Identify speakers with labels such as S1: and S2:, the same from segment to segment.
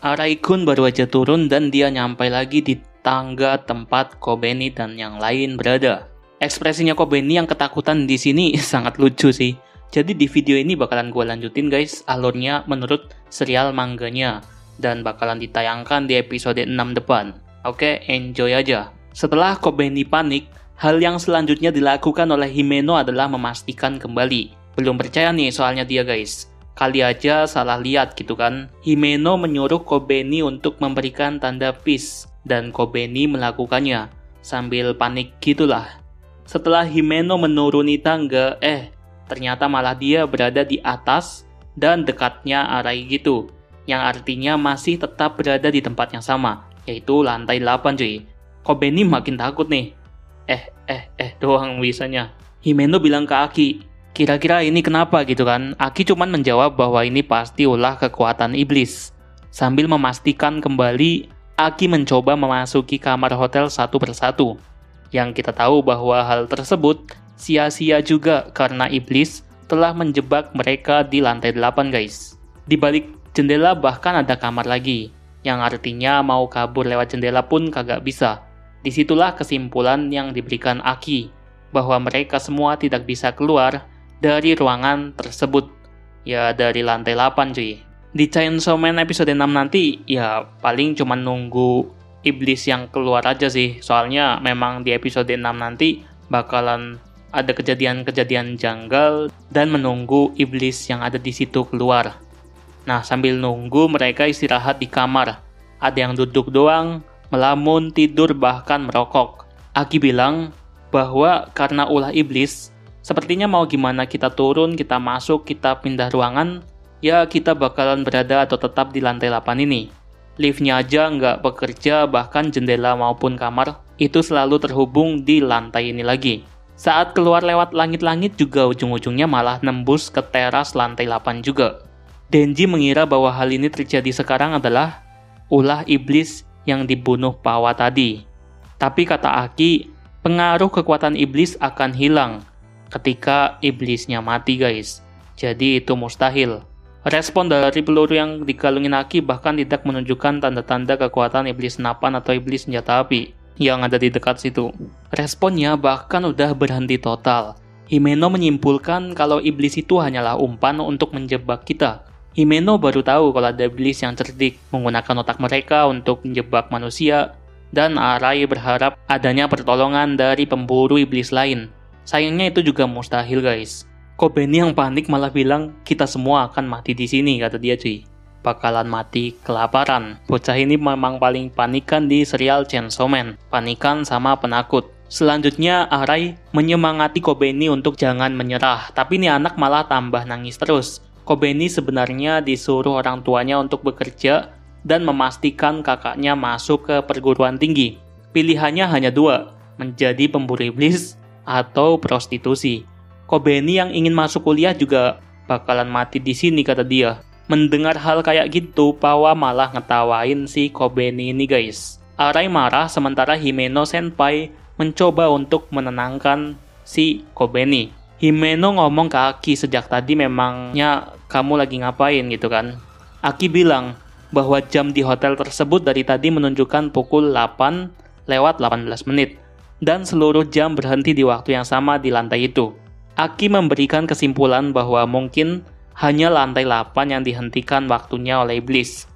S1: Arai-kun baru aja turun dan dia nyampe lagi di tangga tempat Kobeni dan yang lain berada. Ekspresinya Kobeni yang ketakutan di sini sangat lucu sih. Jadi di video ini bakalan gue lanjutin guys alurnya menurut serial manganya dan bakalan ditayangkan di episode 6 depan. Oke, enjoy aja. Setelah Kobeni panik, hal yang selanjutnya dilakukan oleh Himeno adalah memastikan kembali. Belum percaya nih soalnya dia guys. Kali aja salah lihat gitu kan. Himeno menyuruh Kobeni untuk memberikan tanda peace dan Kobeni melakukannya sambil panik gitulah. Setelah Himeno menuruni tangga, ternyata malah dia berada di atas dan dekatnya Arai gitu. Yang artinya masih tetap berada di tempat yang sama, yaitu lantai 8 cuy. Kobeni makin takut nih. Doang bisanya. Himeno bilang ke Aki, kira-kira ini kenapa gitu kan? Aki cuman menjawab bahwa ini pasti ulah kekuatan iblis. Sambil memastikan kembali, Aki mencoba memasuki kamar hotel satu persatu. Yang kita tahu bahwa hal tersebut sia-sia juga karena iblis telah menjebak mereka di lantai 8 guys. Di balik jendela bahkan ada kamar lagi, yang artinya mau kabur lewat jendela pun kagak bisa. Disitulah kesimpulan yang diberikan Aki, bahwa mereka semua tidak bisa keluar dari ruangan tersebut. Ya dari lantai 8 cuy. Di Chainsaw Man episode 6 nanti ya paling cuma nunggu iblis yang keluar aja sih. Soalnya memang di episode 6 nanti bakalan ada kejadian-kejadian janggal dan menunggu iblis yang ada di situ keluar. Nah sambil nunggu mereka istirahat di kamar. Ada yang duduk doang, melamun, tidur, bahkan merokok. Aki bilang bahwa karena ulah iblis, sepertinya mau gimana kita turun, kita masuk, kita pindah ruangan, ya kita bakalan berada atau tetap di lantai 8 ini. Liftnya aja nggak bekerja, bahkan jendela maupun kamar itu selalu terhubung di lantai ini lagi. Saat keluar lewat langit-langit juga ujung-ujungnya malah nembus ke teras lantai 8 juga. Denji mengira bahwa hal ini terjadi sekarang adalah ulah iblis yang dibunuh Pawa tadi. Tapi kata Aki, pengaruh kekuatan iblis akan hilang ketika iblisnya mati guys. Jadi itu mustahil. Respon dari peluru yang dikalungin Aki bahkan tidak menunjukkan tanda-tanda kekuatan iblis senapan atau iblis senjata api yang ada di dekat situ. Responnya bahkan udah berhenti total. Himeno menyimpulkan kalau iblis itu hanyalah umpan untuk menjebak kita. Himeno baru tahu kalau ada iblis yang cerdik menggunakan otak mereka untuk menjebak manusia, dan Arai berharap adanya pertolongan dari pemburu iblis lain. Sayangnya itu juga mustahil guys. Kobeni yang panik malah bilang kita semua akan mati di sini kata dia cuy. Bakalan mati kelaparan. Bocah ini memang paling panikan di serial Chainsaw Man. Panikan sama penakut. Selanjutnya Arai menyemangati Kobeni untuk jangan menyerah. Tapi ini anak malah tambah nangis terus. Kobeni sebenarnya disuruh orang tuanya untuk bekerja dan memastikan kakaknya masuk ke perguruan tinggi. Pilihannya hanya dua, menjadi pemburu iblis atau prostitusi. Kobeni yang ingin masuk kuliah juga bakalan mati di sini kata dia. Mendengar hal kayak gitu, Pawa malah ngetawain si Kobeni ini guys. Arai marah sementara Himeno senpai mencoba untuk menenangkan si Kobeni. Himeno ngomong ke Aki sejak tadi memangnya kamu lagi ngapain gitu kan. Aki bilang bahwa jam di hotel tersebut dari tadi menunjukkan pukul 8 lewat 18 menit. Dan seluruh jam berhenti di waktu yang sama di lantai itu. Aki memberikan kesimpulan bahwa mungkin hanya lantai 8 yang dihentikan waktunya oleh iblis.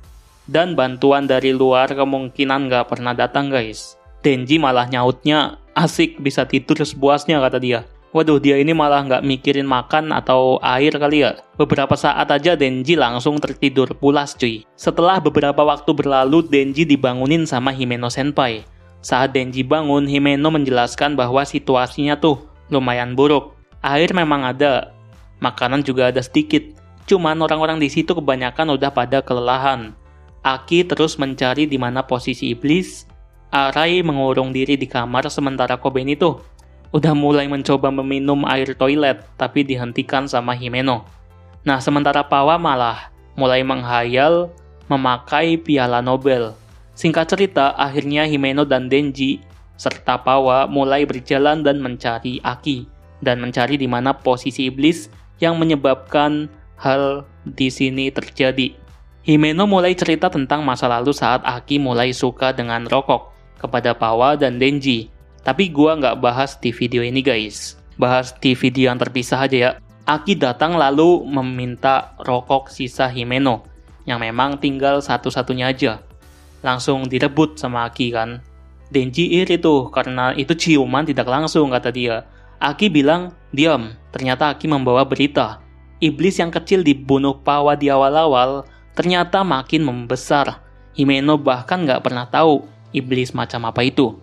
S1: Dan bantuan dari luar kemungkinan nggak pernah datang guys. Denji malah nyautnya, asik bisa tidur sepuasnya kata dia. Waduh, dia ini malah nggak mikirin makan atau air kali ya. Beberapa saat aja Denji langsung tertidur pulas cuy. Setelah beberapa waktu berlalu, Denji dibangunin sama Himeno senpai. Saat Denji bangun, Himeno menjelaskan bahwa situasinya tuh lumayan buruk. Air memang ada, makanan juga ada sedikit. Cuman orang-orang di situ kebanyakan udah pada kelelahan. Aki terus mencari di mana posisi iblis. Arai mengurung diri di kamar sementara Kobeni tuh udah mulai mencoba meminum air toilet, tapi dihentikan sama Himeno. Nah, sementara Pawa malah mulai menghayal memakai piala Nobel. Singkat cerita, akhirnya Himeno dan Denji serta Pawa mulai berjalan dan mencari Aki, dan mencari di mana posisi iblis yang menyebabkan hal di sini terjadi. Himeno mulai cerita tentang masa lalu saat Aki mulai suka dengan rokok kepada Pawa dan Denji. Tapi gua nggak bahas di video ini guys. Bahas di video yang terpisah aja ya. Aki datang lalu meminta rokok sisa Himeno, yang memang tinggal satu-satunya aja. Langsung direbut sama Aki kan. Denji iri tuh, karena itu ciuman tidak langsung kata dia. Aki bilang, diam, ternyata Aki membawa berita. Iblis yang kecil dibunuh Pawa di awal-awal, ternyata makin membesar. Himeno bahkan nggak pernah tahu iblis macam apa itu.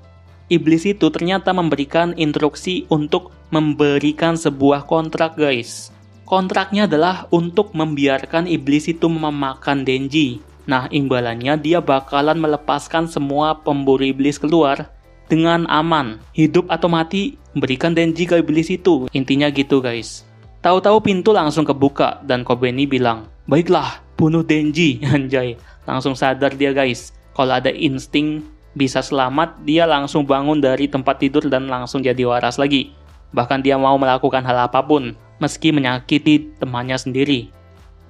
S1: Iblis itu ternyata memberikan instruksi untuk memberikan sebuah kontrak guys. Kontraknya adalah untuk membiarkan iblis itu memakan Denji. Nah, imbalannya dia bakalan melepaskan semua pemburu iblis keluar dengan aman. Hidup atau mati, berikan Denji ke iblis itu. Intinya gitu guys. Tahu-tahu pintu langsung kebuka dan Kobeni bilang, baiklah, bunuh Denji. Anjay, langsung sadar dia guys. Kalau ada insting bisa selamat, dia langsung bangun dari tempat tidur dan langsung jadi waras lagi. Bahkan dia mau melakukan hal apapun, meski menyakiti temannya sendiri.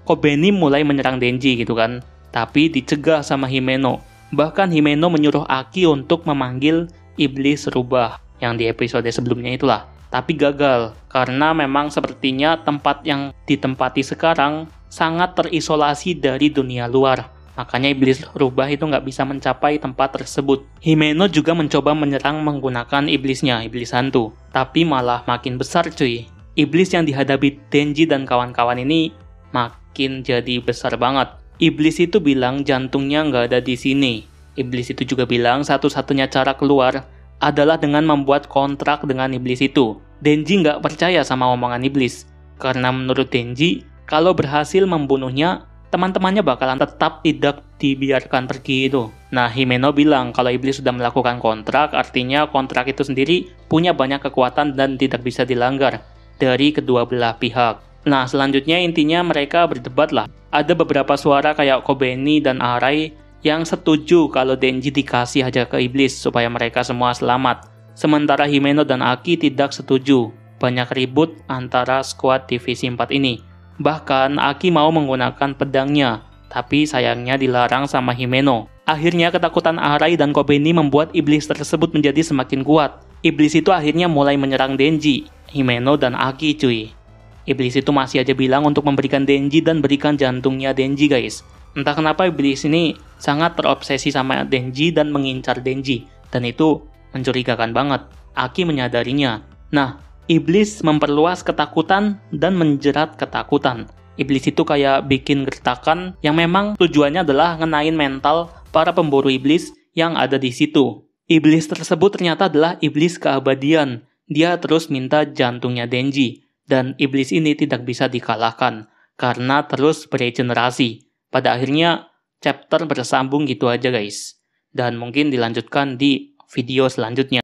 S1: Kobeni mulai menyerang Denji gitu kan, tapi dicegah sama Himeno. Bahkan Himeno menyuruh Aki untuk memanggil iblis rubah, yang di episode sebelumnya itulah. Tapi gagal, karena memang sepertinya tempat yang ditempati sekarang sangat terisolasi dari dunia luar. Makanya iblis rubah itu nggak bisa mencapai tempat tersebut. Himeno juga mencoba menyerang menggunakan iblisnya, iblis hantu. Tapi malah makin besar cuy. Iblis yang dihadapi Denji dan kawan-kawan ini makin jadi besar banget. Iblis itu bilang jantungnya nggak ada di sini. Iblis itu juga bilang satu-satunya cara keluar adalah dengan membuat kontrak dengan iblis itu. Denji nggak percaya sama omongan iblis. Karena menurut Denji, kalau berhasil membunuhnya, teman-temannya bakalan tetap tidak dibiarkan pergi itu. Nah, Himeno bilang kalau iblis sudah melakukan kontrak, artinya kontrak itu sendiri punya banyak kekuatan dan tidak bisa dilanggar dari kedua belah pihak. Nah, selanjutnya intinya mereka berdebat lah. Ada beberapa suara kayak Kobeni dan Arai yang setuju kalau Denji dikasih aja ke iblis supaya mereka semua selamat. Sementara Himeno dan Aki tidak setuju. Banyak ribut antara skuad divisi 4 ini. Bahkan Aki mau menggunakan pedangnya, tapi sayangnya dilarang sama Himeno. Akhirnya ketakutan Arai dan Kobeni membuat iblis tersebut menjadi semakin kuat. Iblis itu akhirnya mulai menyerang Denji, Himeno dan Aki cuy. Iblis itu masih aja bilang untuk memberikan Denji dan berikan jantungnya Denji guys. Entah kenapa iblis ini sangat terobsesi sama Denji dan mengincar Denji. Dan itu mencurigakan banget. Aki menyadarinya. Nah, iblis memperluas ketakutan dan menjerat ketakutan. Iblis itu kayak bikin gertakan yang memang tujuannya adalah ngenain mental para pemburu iblis yang ada di situ. Iblis tersebut ternyata adalah iblis keabadian. Dia terus minta jantungnya Denji. Dan iblis ini tidak bisa dikalahkan karena terus beregenerasi. Pada akhirnya chapter bersambung gitu aja guys. Dan mungkin dilanjutkan di video selanjutnya.